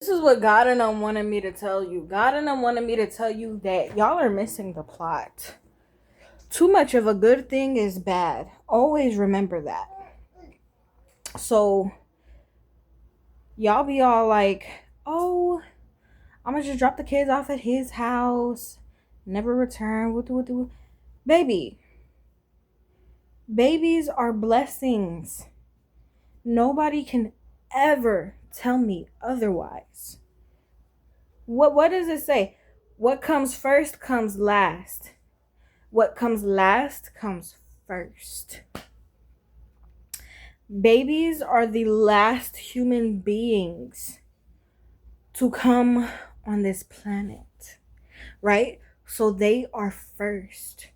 This is what God and them wanted me to tell you. God and them wanted me to tell you that y'all are missing the plot. Too much of a good thing is bad. Always remember that. So y'all be all like, oh, I'm gonna just drop the kids off at his house, never return. Baby, babies are blessings. Nobody can ever tell me otherwise. What does it say? What comes first comes last. What comes last comes first. Babies are the last human beings to come on this planet, right? So they are first.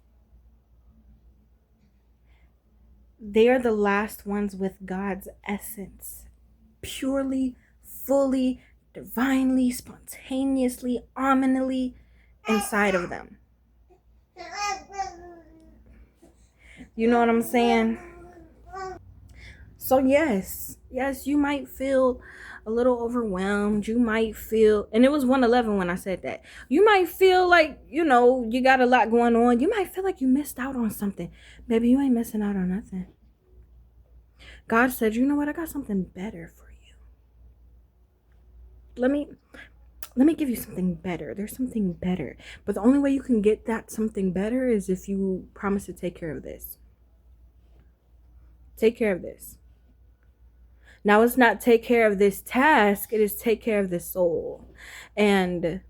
They are the last ones with God's essence, purely, fully, divinely, spontaneously, ominously inside of them. You know what I'm saying? So yes, you might feel a little overwhelmed. You might feel, and it was 111 when I said that. You might feel like, you got a lot going on. You might feel like you missed out on something. Baby, you ain't missing out on nothing. God said, you know what? I got something better for you. Let me give you something better. There's something better. But the only way you can get that something better is if you promise to take care of this. Take care of this. Now, it's not take care of this task, it is take care of this soul. And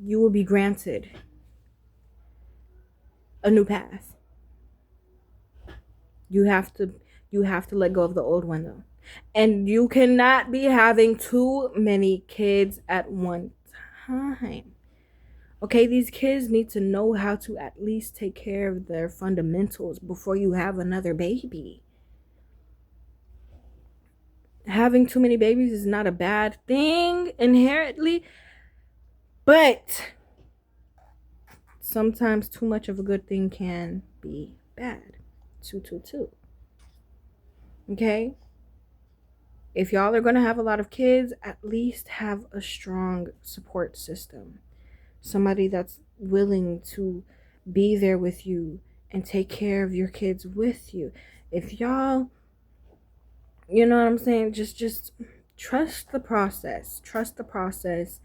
you will be granted a new path. You have to let go of the old one though. And you cannot be having too many kids at one time. Okay, these kids need to know how to at least take care of their fundamentals before you have another baby. Having too many babies is not a bad thing inherently, but sometimes too much of a good thing can be bad. 222. Okay? If y'all are going to have a lot of kids, at least have a strong support system. Somebody that's willing to be there with you and take care of your kids with you. If y'all, you know what I'm saying, just trust the process. Trust the process.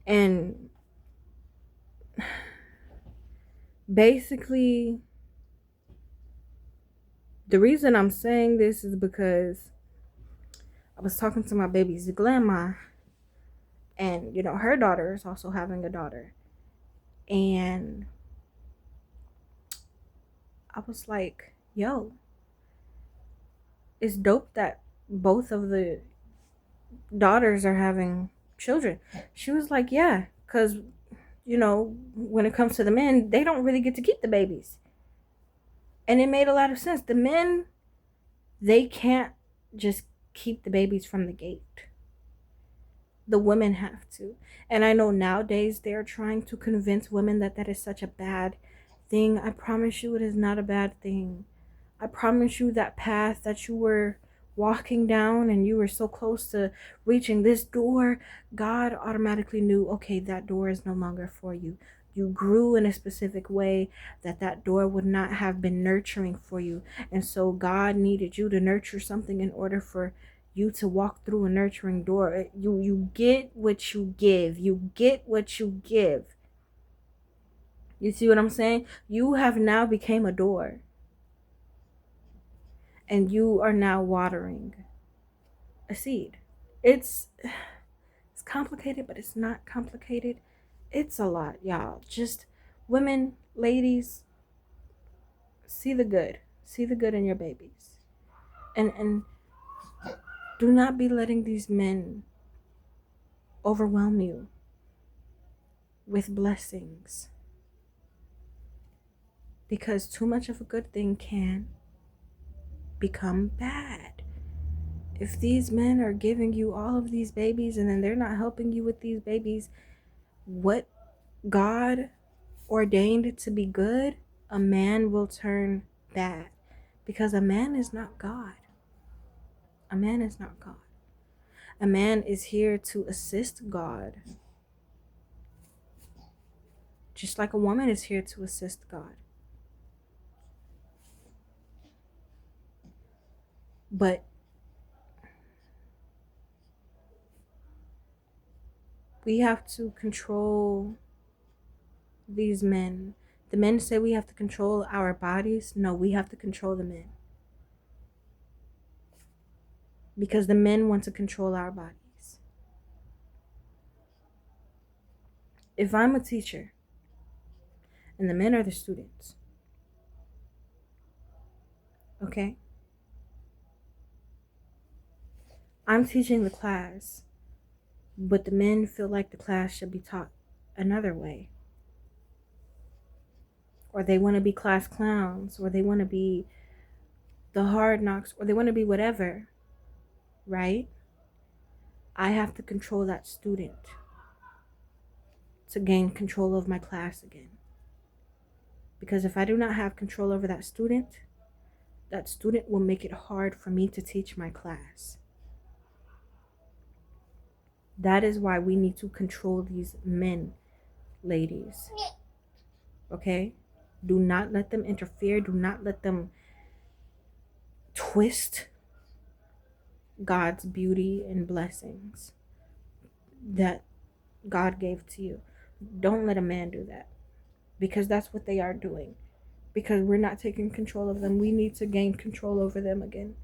And basically, the reason I'm saying this is because I was talking to my baby's grandma, and her daughter is also having a daughter. And I was like, yo, it's dope that both of the daughters are having children. She was like, yeah, because when it comes to the men, they don't really get to keep the babies. And it made a lot of sense. The men, they can't just keep the babies from the gate. The women have to. And I know nowadays they're trying to convince women that that is such a bad thing. I promise you it is not a bad thing. I promise you that path that you were walking down and you were so close to reaching this door, God automatically knew, okay, that door is no longer for you. You grew in a specific way that door would not have been nurturing for you. And so God needed you to nurture something in order for you to walk through a nurturing door. You get what you give. You get what you give. You see what I'm saying? You have now became a door. And you are now watering a seed. It's complicated, but it's not complicated. It's a lot, y'all. Just women, ladies, see the good. See the good in your babies. And do not be letting these men overwhelm you with blessings. Because too much of a good thing can become bad. If these men are giving you all of these babies and then they're not helping you with these babies, what God ordained to be good, a man will turn bad. Because a man is not God. A man is not God. A man is here to assist God, just like a woman is here to assist God. But we have to control these men. The men say we have to control our bodies. No, we have to control the men. Because the men want to control our bodies. If I'm a teacher and the men are the students, okay? I'm teaching the class, but the men feel like the class should be taught another way. Or they want to be class clowns, or they want to be the hard knocks, or they want to be whatever, right? I have to control that student to gain control of my class again. Because if I do not have control over that student will make it hard for me to teach my class. That is why we need to control these men, ladies. Okay? Do not let them interfere. Do not let them twist God's beauty and blessings that God gave to you. Don't let a man do that, because that's what they are doing. Because we're not taking control of them. We need to gain control over them again.